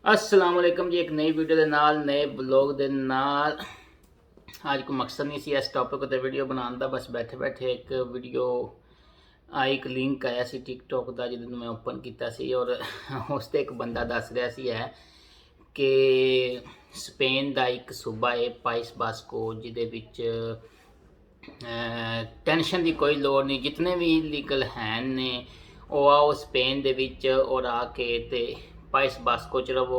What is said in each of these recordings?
असलामुअलैकुम जी। एक नई वीडियो के नाल नए ब्लॉग के नाल आज कोई मकसद नहीं सी इस टॉपिक उत्ते वीडियो बनाने का। बस बैठे बैठे एक वीडियो आई, एक लिंक आया सी टिकटॉक का जिन्होंने मैं ओपन किया सी और उस ते एक बंदा दस रहा सी है कि स्पेन का एक सूबा है पाइस बास्को जिदे विच टेंशन की कोई लोड़ नहीं। जितने भी लीगल हैं ने वो आओ स्पेन दे विच और आके ते पाइस बास्को च रवो।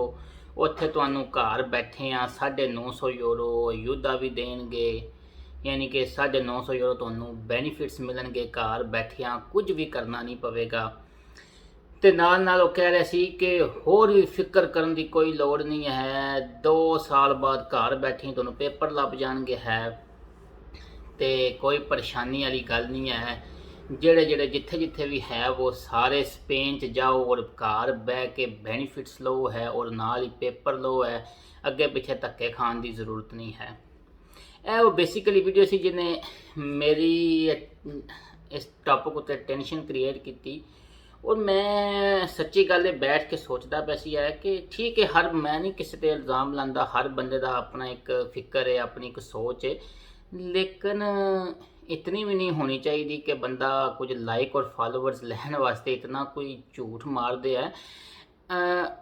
उत्थे तुहानू घर बैठे आ 950 यूरो युद्धा भी देंगे, यानी कि 950 यूरो तुहानू बेनीफिट्स मिलणगे। घर बैठिया कुछ भी करना नहीं पवेगा। तो नाल नाल वो कह रहे सी कि होर भी फिक्र करने की कोई लोड़ नहीं है, 2 साल बाद घर बैठे तुहानू पेपर लभ जाणगे है, तो कोई परेशानी वाली गल नहीं है। जेड़े जेड़े जिथे जिथे भी है वो सारे स्पेन च जाओ और घर बह के बेनीफिट्स लो है और नाल ही पेपर लो है। अगे पिछे धक्के खाने की जरूरत नहीं है। यह वो बेसिकली वीडियो सी जिन्हें मेरी इस टॉपिक उत्ते टेंशन क्रिएट की और मैं सच्ची गल है बैठ के सोचता पैसी है कि ठीक है, हर मैं नहीं किसी पर इल्ज़ाम लाता, हर बंदे का अपना एक फिक्र है, अपनी एक सोच है, लेकिन इतनी भी नहीं होनी चाहिए कि बंदा कुछ लाइक और फॉलोवर्स लैन वास्ते इतना कोई झूठ मार दे है।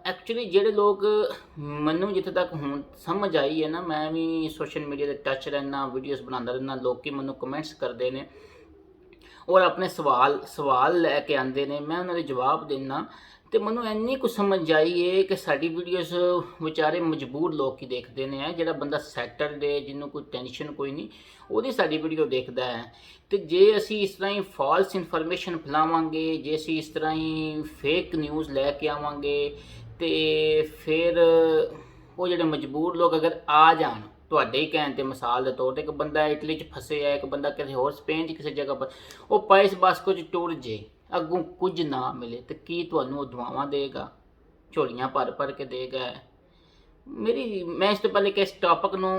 एक्चुअली जेडे लोग मैनू जिथे तक हूँ समझ आई है ना, मैं भी सोशल मीडिया के टच रहना, वीडियोज़ बनाता रहना, लोग मैनू कमेंट्स करते हैं और अपने सवाल लैके आते हैं, मैं उन्होंने जवाब देना। तो मैं इन्नी कुछ समझ आई है कि साड़ी वीडियोज़ बेचारे मजबूर लोग ही देखते हैं। जोड़ा बंदा सैटल्ड है, जिन्होंने कोई टेंशन कोई नहीं, वो साड़ी वीडियो देखता है। तो जे असी इस तरह ही फॉल्स इन्फॉर्मेशन फैलावांगे, जे असी इस तरह ही फेक न्यूज़ लैके आवांगे, तो फिर वो जोड़े मजबूर लोग अगर आ जान, ਤੁਹਾਡੇ ਹੀ ਕਹਿਣ 'ਤੇ ਮਿਸਾਲ ਦੇ ਤੌਰ 'ਤੇ ਇੱਕ ਬੰਦਾ ਇਟਲੀ 'ਚ ਫਸੇ ਹੈ, ਇੱਕ ਬੰਦਾ ਕਿਸੇ ਹੋਰ ਸਪੇਨ 'ਚ ਕਿਸੇ ਜਗ੍ਹਾ ਪਰ ਉਹ ਪਾਇਸ ਬਾਸਕੋ 'ਚ ਟੁਰ ਜੇ, ਅੱਗੋਂ ਕੁਝ ਨਾ ਮਿਲੇ ਤੇ ਕੀ ਤੁਹਾਨੂੰ ਉਹ ਦੁਆਵਾਂ ਦੇਗਾ, ਝੋਲੀਆਂ ਭਰ ਕੇ ਦੇਗਾ। मेरी मैं इस तो पहले कि इस टॉपिक ਨੂੰ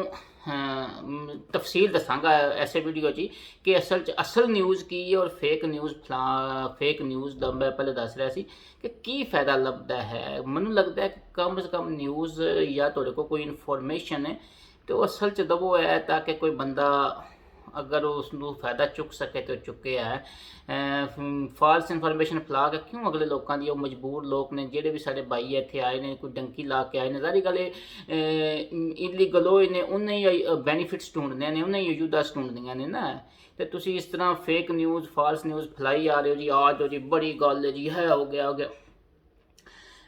तफसील दसांगा ऐसे वीडियो जी कि असल न्यूज़ की और फेक न्यूज़ ਦਾ मैं पहले दस रहा सी कि की फ़ायदा लगता है। मैनू लगता है कि कम से कम न्यूज़ या तुहाडे कोल कोई इन्फॉर्मेशन है तो असल च दवो है, ताकि कोई बंदा अगर उसनू फ़ायदा चुक सके तो चुके है। फॉल्स इन्फॉर्मेशन फैला के क्यों अगले लोगों की, मजबूर लोग ने जेडे भी साढ़े भाई इतने आए ने, कोई डंकी ला के आए ने, सारी गल इलीगल होए ने, उन्हें बेनीफिट्स ढूंढने ने, उन्हें युद्धास ढूंढदियाँ ने ना। तो तुसी इस तरह फेक न्यूज़ फॉल्स न्यूज़ फैलाई आ रहे हो जी, आ जाओ जी बड़ी गल है जी, है हो गया।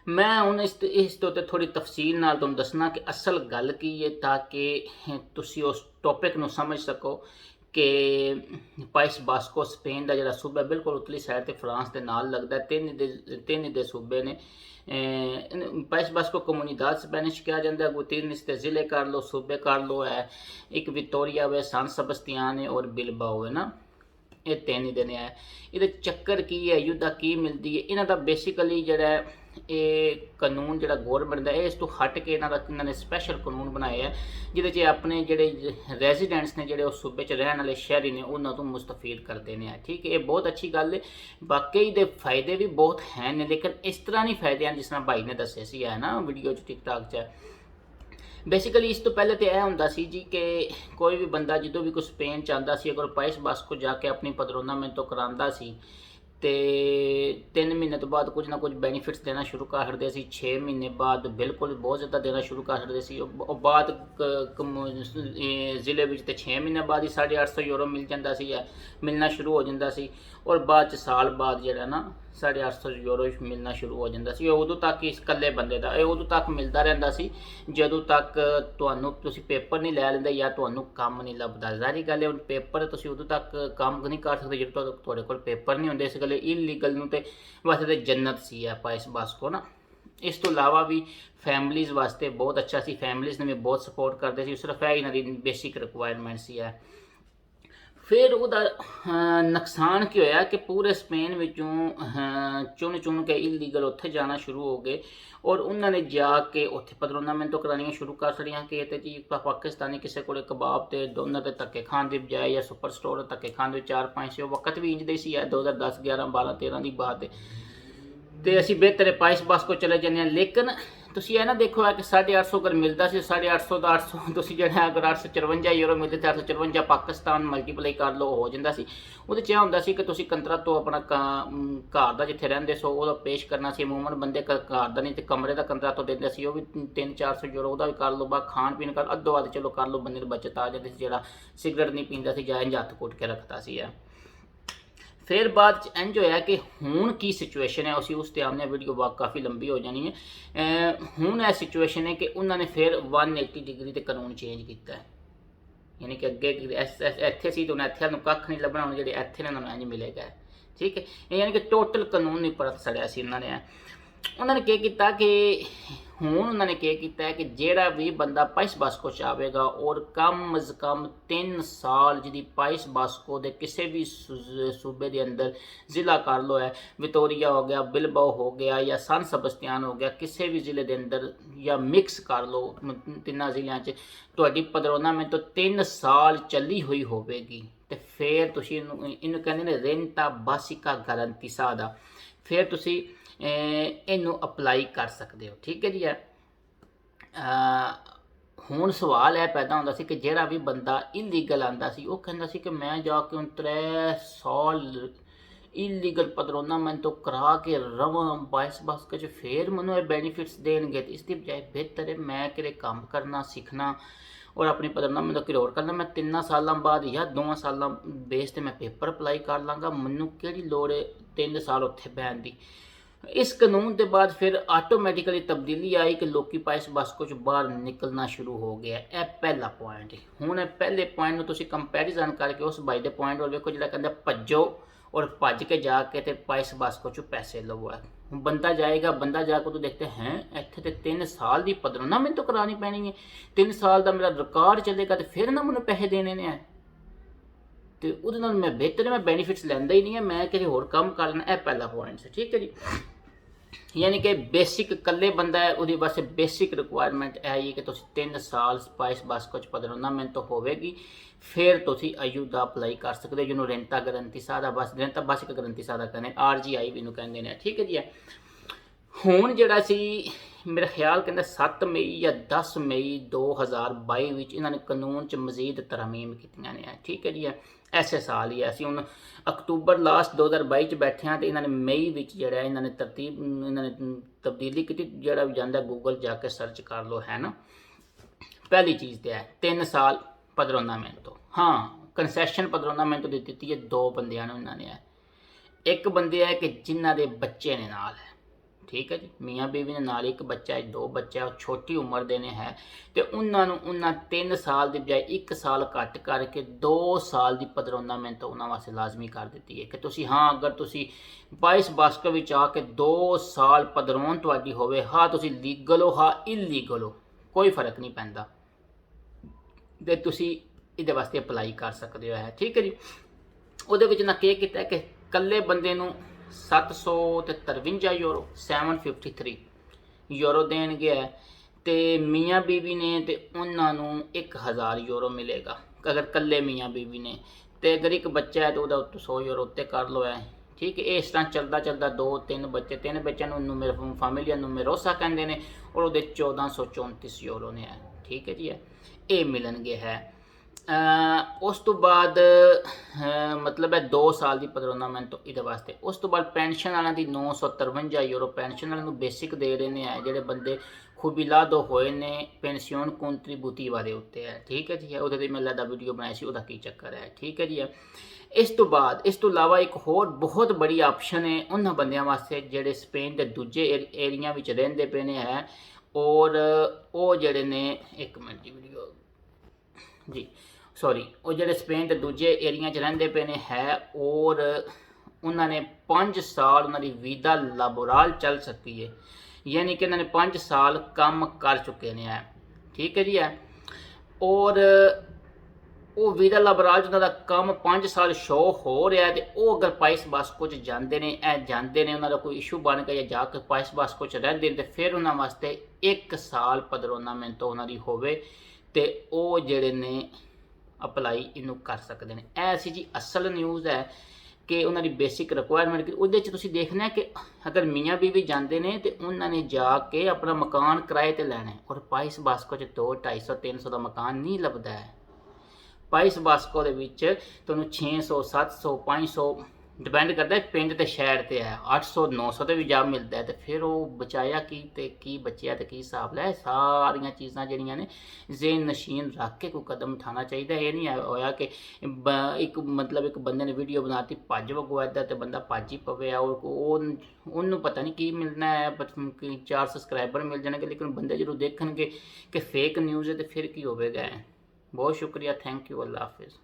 मैं हूँ इस तो थोड़ी तफसील नाल तुहानूं दसना कि असल गल की है, ताकि तुसी उस टॉपिक नूं समझ सको कि पाइस बास्को स्पेन का जोड़ा सूबा बिल्कुल उतली साइड ते फ्रांस के नाल लगता है। तीन दे सूबे ने। पाइस बास्को कम्युनिदाद स्पेनिश कहा जाता है। तीन इसके ज़िले कर लो, सूबे कर लो है, एक विक्टोरिया है, सान सेबेस्टियन है और बिलबाओ है ना। ये तीन ही दिन है। ये चक्कर की है, युद्धा की मिलती है, इन्हों का बेसिकली जोड़ा ये कानून जो गौरमेंट का इस तो हट के इन्होंने स्पैशल कानून बनाए है जिदे अपने जोड़े रेजिडेंट्स ने जोड़े उस सूबे रहने वाले शहरी ने उन्होंने तो मुस्तफीद करते हैं। ठीक है, ये बहुत अच्छी गल है। बाकी दे फायदे भी बहुत हैं ने, लेकिन इस तरह नहीं फायदे हैं जिस तरह भाई ने दसे सी है ना वीडियो टिकटॉक च। बेसिकली इस तो पहले तो यह होंदा सी जी कि कोई भी बंदा जो भी कोई स्पेन चाहता सी, अगर पाइस बास्को जाके अपनी पदरोना में तो करांदा सी ते 3 महीने तो बाद कुछ ना कुछ बेनीफिट्स देना शुरू कर छड़दे सी। 6 महीने बाद बिल्कुल बहुत ज़्यादा देना शुरू कर छड़दे सी। बाद ज़िले में तो 6 महीने बाद ही 850 यूरो मिल जाता सी, मिलना शुरू हो जाता सी। और बाद साल बाद जो ना 850 यूरो मिलना शुरू हो जाता सी। उदों तक इस कल्ले बंदे का उदों तक मिलता रहिंदा सी जदों तक तुसी पेपर नहीं लै लेंदे या तुहानू काम नहीं लभदा। ज़ाहिर गल है हुण पेपर तुसी उदों तक काम नहीं कर सकते जदों तक तुहाडे कोल पेपर नहीं होंदे। इस गल्ले इलीगल नूं ते वैसे तो जन्नत सी है पाइस बास्को ना। इस तो इलावा भी फैमिलीज़ वास्ते बहुत अच्छा सी, फैमिलीज़ ने भी बहुत सपोर्ट करते सी, सिर्फ यह इन्हां दी बेसिक रिक्वायरमेंट सी है। फिर उहदा नुकसान की होया कि पूरे स्पेन विचों चुन के इलीगल उत्थे जाना शुरू हो गए और उन्होंने जाके उत्थे पदरोनामेंट तो करानियां शुरू कर छड़ियां कि ये जी पाकिस्तानी किसी को कबाब ते डोनर ते धक्के खान की बजाय या सुपर स्टोर धक्के खान के 4-5 से वक्त भी इंजदे सी है 2010, 11, 12, 13 की बात है। तो असी बेहतर है पाइस बास्को चले जाने। लेकिन ਤੁਸੀਂ ਇਹ ਨਾ ਦੇਖੋ ਹੈ ਕਿ 850 ਅਗਰ ਮਿਲਦਾ ਸੀ 850 ਦਾ 800 ਤੁਸੀਂ ਜਿਹੜਾ ਅਗਰ 854 ਯੂਰੋ ਮਿਲਦੇ ਤਾਂ 854 ਪਾਕਿਸਤਾਨ ਮਲਟੀਪਲਾਈ ਕਰ ਲਓ ਹੋ ਜਾਂਦਾ ਸੀ। ਉਹਦੇ 'ਚ ਇਹ ਹੁੰਦਾ ਸੀ ਕਿ ਤੁਸੀਂ ਕੰਤਰਾ ਤੋਂ ਆਪਣਾ ਘਰ ਦਾ ਜਿੱਥੇ ਰਹਿੰਦੇ ਸੋ ਉਹਦਾ ਪੇਸ਼ ਕਰਨਾ ਸੀ। ਅਮੂਮਨ ਬੰਦੇ ਘਰ ਦਾ ਨਹੀਂ ਤੇ ਕਮਰੇ ਦਾ ਕੰਤਰਾ ਤੋਂ ਦਿੰਦੇ ਸੀ, ਉਹ ਵੀ 300-400 ਯੂਰੋ ਉਹਦਾ ਵੀ ਕਰ ਲਓ। ਬਾ ਖਾਣ ਪੀਣ ਕਰ ਅੱਧੋ ਅੱਧ ਚਲੋ ਕਰ ਲਓ, ਬੰਦੇ ਦੀ ਬਚਤ ਆ ਜਾਂਦੀ ਸੀ। ਜਿਹੜਾ ਸਿਗਰਟ ਨਹੀਂ ਪੀਂਦਾ ਸੀ ਜਾਂ ਇੰਝ ਹੱਥ ਕੁੱਟ ਕੇ ਰੱਖਦਾ ਸੀ। फिर बाद च इंज होया कि हुण की सिचुएशन है, उसी उस ते आमने वीडियो वाक काफ़ी लंबी हो जानी है। हुण यह सिचुएशन है कि उन्होंने फिर 180 डिग्री ते कानून चेंज किया है, यानी कि अगे इत्थे सी तो उन्हें इत्थे कख नहीं लभना, हुण जिहड़े इत्थे ने उन्होंने इंज मिलेगा। ठीक है, यानी कि टोटल कानून नहीं परत सड़िया सी उन्होंने क्या किया कि हुण उन्होंने क्या किया है कि जेड़ा भी बंदा पाइस बास्को च आवेगा और कम अज़ कम 3 साल जी पाइस बास्को दे किसी भी सूबे के अंदर ज़िला कर लो है, विक्टोरिया हो गया, बिलबाओ हो गया या सान सबस्तियान हो गया, किसी भी ज़िले के अंदर या मिक्स कर लो तिना ज़िलों च तुहाडी पदरोना में तो 3 साल चली हुई होगी तो फिर तुसीं इन्हूं कहंदे ने रेंटा बासिका गारंटीसा दा फिर तुसीं इनू अपलाई कर सकते हो। ठीक है जी। हुण सवाल यह पैदा होंदा सी कि जिहड़ा भी बंदा इलीगल आंदा सी वो कहंदा सी कि मैं जाके हुण 3 साल इलीगल पदरोना मैं तो करा के रवां बाइस बास्के च फिर मैनूं ये बेनीफिट्स देणगे। इसकी बजाय बेहतर है मैं किते काम करना सीखना और अपनी पदरोना मैं तो किते होर करना। मैं 3 साल बाद या 2 साल बेस ते मैं पेपर अपलाई कर लाँगा, मैनूं किहड़ी लोड़ है 3 साल उत्थे बैठण दी। इस कानून के बाद फिर आटोमैटिकली तब्दीली आई कि लोग पाइस बास्को च बाहर निकलना शुरू हो गया। यह पहला पॉइंट है। हुण पहले पॉइंट में तुसीं कंपैरिजन करके उस भाई के पॉइंट और देखो, जिहड़ा कहंदा भज्जो और भज के जाके ते पाइस बास्को चो पैसे लवो है। बंदा जाएगा, बंदा जाकर तो देखते हैं इत्थे ते 3 साल की पदरोना मैनूं तो करानी पैनी है, 3 साल का मेरा रिकॉर्ड चलेगा तो फिर ना मैनूं पैसे देने ने तो उहदे नाल मैं बेहतर है मैं बेनीफिट्स लैंदा ही नहीं है, मैं किसी होर काम कर लेना। यह पहला पॉइंट है। ठीक है जी। यानी कि बेसिक कल्ले बंदा है वो वास्ते बेसिक रिक्वायरमेंट है कि तुसीं 3 साल स्पाइस बास्को च पदरोना मैं तो होवेगी फिर तुसीं आयु दा अपलाई कर सकते हो, जिन्होंने रेंटा गारंटी सादा बस रेंटा बासिक गारंटी सादा कहने RGI भी कहते हैं। ठीक है जी। हुण जिहड़ा सी मेरा ख्याल कहंदा 7 मई या 10 मई 2022 विच इन्होंने कानून च मजीद तरमीम कीतियां ने। ठीक है जी। ऐसे साल ही असीं हुण अक्तूबर लास्ट 2022 च बैठे हाँ तो इन्होंने मई विच जिहड़ा इन्होंने इन्होंने तब्दीली की। जिहड़ा भी जांदा गूगल जाके सर्च कर लो है ना। पहली चीज़ तो है 3 साल पदरोना मिनटो। हाँ, कंसैशन पदरोना मिनटो दी दित्ती है 2 बंदियां नूं इन्होंने है। एक बंदे है कि जिन्हां दे बच्चे ने नाल है। ठीक है जी। मियाँ बीवी ने नाल एक बच्चा है, 2 बच्चा है, छोटी उम्र दे ने है तो उन्होंने 3 साल की बजाय 1 साल घट करके 2 साल की पदरोना मिहनत उन्होंने वास्ते लाजमी कर दी है कि तुसी हाँ अगर तुसी बाइस बास्को विच आके 2 साल पदरोन तुहाडी होवे, हाँ तुसी लीगल हो हाँ इलीगल हो कोई फर्क नहीं पैंदा ते तुसी इहदे वास्ते अपलाई कर सकते हो है। ठीक है जी। उहदे विच ना क्या कीता कि कल्ले बंदे नूं 753 यूरो 753 यूरो देणगे है तो मियाँ बीवी ने तो उन्होंने 1000 यूरो मिलेगा अगर कल्ले मियाँ बीवी ने, तो अगर एक बच्चा है तो वह 100 यूरो उत्ते कर लो है। ठीक है। इस तरह चलता चलता 2-3 बच्चे 3 बच्चों मेरे फैमिली नुमेरोसा कहते हैं और वो 1434 यूरो ने है। ठीक है जी। ये मिलनगे है। उस तो बाद मतलब है 2 साल की पदरोना मिहनत तो ये वास्ते। उस तो बाद पेनशन वालों की 953 यूरो पेनशन वालों बेसिक दे रहे हैं जोड़े बंदे खुबिलादो होए ने पेंशन कंट्रीब्यूटिवा दे उत्ते है। ठीक है जी। वो मैं लदा वीडियो बनाई सी उसका की चक्कर है। ठीक है जी। इस तो बाद इस तो इलावा एक होर बहुत बड़ी ऑप्शन है उन्होंने बंदियां वास्ते जोड़े स्पेन के दूजे एरिया में रेंदे पे ने है और वो जोड़े ने एक मिनट जी वीडियो जी सॉरी वो जोड़े स्पेन के दूजे एरिया रेंदे पे ने है और उन्होंने 5 साल उन्होंने वीज़ा लाबोरल चल सकती है, यानी कि उन्होंने 5 साल काम कर चुके हैं। ठीक है जी। है और वो वीज़ा लाबोरल जिन्होंने काम 5 साल शो हो रहा है तो वो अगर पाइस बास्को जाते हैं उन्होंने कोई इशू बन गया या जाके पाइस बास्को रहते हैं तो फिर उन्होंने वास्ते 1 साल पदरोना मिहनत उन्होंने होवे तो वो जड़े ने अपलाई इनू कर सकते हैं। ऐसी जी असल न्यूज़ है ਕਿ ਉਹਨਾਂ ਦੀ ਬੇਸਿਕ ਰਿਕੁਆਇਰਮੈਂਟ ਕਿ ਉਹਦੇ 'ਚ ਤੁਸੀਂ ਦੇਖਣਾ ਕਿ ਅਗਰ ਮੀਆਂ ਬੀਵੀ ਜਾਂਦੇ ਨੇ ਤੇ ਉਹਨਾਂ ਨੇ ਜਾ ਕੇ ਆਪਣਾ ਮਕਾਨ ਕਿਰਾਏ ਤੇ ਲੈਣਾ ਔਰ ਪਾਈਸ ਬਾਸਕੋ 'ਚ 200 250 300 ਦਾ ਮਕਾਨ ਨਹੀਂ ਲੱਭਦਾ ਹੈ। ਪਾਈਸ ਬਾਸਕੋ ਦੇ ਵਿੱਚ ਤੁਹਾਨੂੰ 600 700 500 ਡਿਪੈਂਡ ਕਰਦਾ ਹੈ ਪਿੰਡ ਤੇ ਸ਼ਹਿਰ ਤੇ ਹੈ, 800 900 ਤੇ ਵੀ ਜਾ ਮਿਲਦਾ ਹੈ। ਤੇ ਫਿਰ ਉਹ ਬਚਾਇਆ ਕੀ ਤੇ ਕੀ ਬਚਿਆ ਤੇ ਕੀ ਹਿਸਾਬ ਲੈ, ਸਾਰੀਆਂ ਚੀਜ਼ਾਂ ਜਿਹੜੀਆਂ ਨੇ ਜ਼ੇਨ ਨਸ਼ੀਨ ਰੱਖ ਕੇ ਕੋਈ ਕਦਮ ਉਠਾਉਣਾ ਚਾਹੀਦਾ। ਇਹ ਨਹੀਂ ਹੋਇਆ ਕਿ ਇੱਕ ਮਤਲਬ ਇੱਕ ਬੰਦੇ ਨੇ ਵੀਡੀਓ ਬਣਾਤੀ ਭੱਜ ਵਗੋ ਇੱਦਾਂ ਤੇ ਬੰਦਾ ਭੱਜ ਹੀ ਪਵੇ ਔਰ ਉਹਨੂੰ ਪਤਾ ਨਹੀਂ ਕੀ ਮਿਲਣਾ ਹੈ, 4 ਸਬਸਕ੍ਰਾਈਬਰ ਮਿਲ ਜਾਣਗੇ, ਲੇਕਿਨ ਬੰਦੇ ਜਦੋਂ ਦੇਖਣਗੇ ਕਿ ਫੇਕ ਨਿਊਜ਼ ਹੈ ਤੇ ਫਿਰ ਕੀ ਹੋਵੇਗਾ। ਬਹੁਤ ਸ਼ੁਕਰੀਆ, ਥੈਂਕ ਯੂ, ਅੱਲਾ ਹਾਫਿਜ਼।